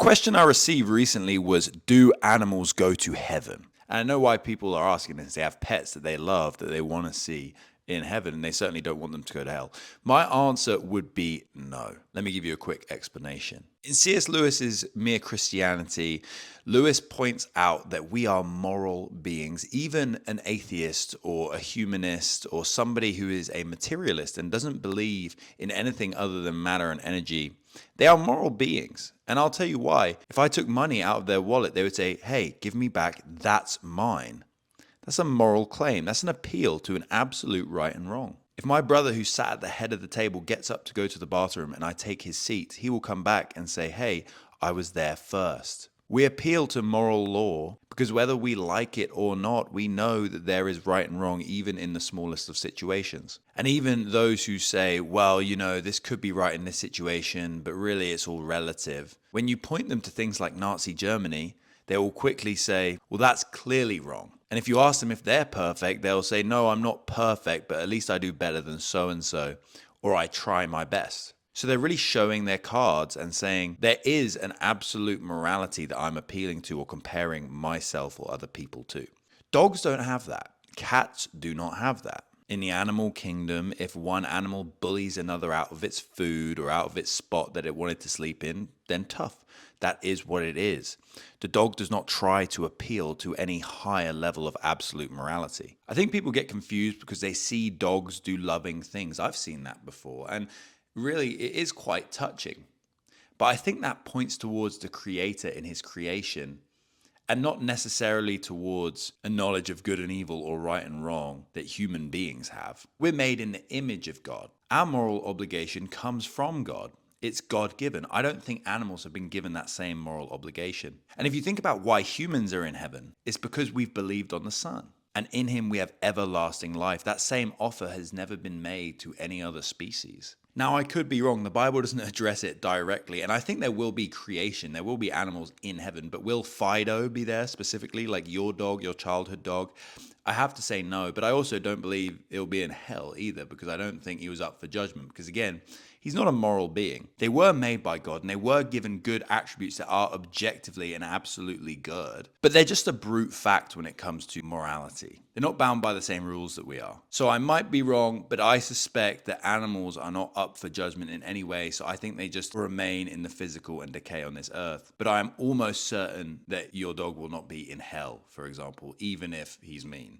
question I received recently was, do animals go to heaven? And I know why people are asking this. They have pets that they love, that they want to see in heaven, and they certainly don't want them to go to hell. My answer would be no. Let me give you a quick explanation. In C.S. Lewis's Mere Christianity, Lewis points out that we are moral beings. Even an atheist or a humanist or somebody who is a materialist and doesn't believe in anything other than matter and energy, they are moral beings. And I'll tell you why. If I took money out of their wallet, they would say, hey, give me back, that's mine. That's a moral claim. That's an appeal to an absolute right and wrong. If my brother who sat at the head of the table gets up to go to the bathroom and I take his seat, he will come back and say, hey, I was there first. We appeal to moral law because whether we like it or not, we know that there is right and wrong even in the smallest of situations. And even those who say, well, this could be right in this situation, but really it's all relative. When you point them to things like Nazi Germany, they will quickly say, well, that's clearly wrong. And if you ask them if they're perfect, they'll say, no, I'm not perfect, but at least I do better than so-and-so, or I try my best. So they're really showing their cards and saying there is an absolute morality that I'm appealing to or comparing myself or other people to. Dogs don't have that. Cats do not have that. In the animal kingdom, if one animal bullies another out of its food or out of its spot that it wanted to sleep in, then tough. That is what it is. The dog does not try to appeal to any higher level of absolute morality. I think people get confused because they see dogs do loving things. I've seen that before, and really it is quite touching. But I think that points towards the Creator in his creation and not necessarily towards a knowledge of good and evil or right and wrong that human beings have. We're made in the image of God. Our moral obligation comes from God. It's God-given. I don't think animals have been given that same moral obligation. And if you think about why humans are in heaven, it's because we've believed on the Son. And in him we have everlasting life. That same offer has never been made to any other species. Now, I could be wrong. The Bible doesn't address it directly. And I think there will be creation. There will be animals in heaven. But will Fido be there specifically, like your dog, your childhood dog? I have to say no. But I also don't believe it'll be in hell either, because I don't think he was up for judgment. Because again, he's not a moral being. They were made by God and they were given good attributes that are objectively and absolutely good. But they're just a brute fact when it comes to morality. They're not bound by the same rules that we are. So I might be wrong, but I suspect that animals are not up for judgment in any way. So I think they just remain in the physical and decay on this earth. But I am almost certain that your dog will not be in hell, for example, even if he's mean.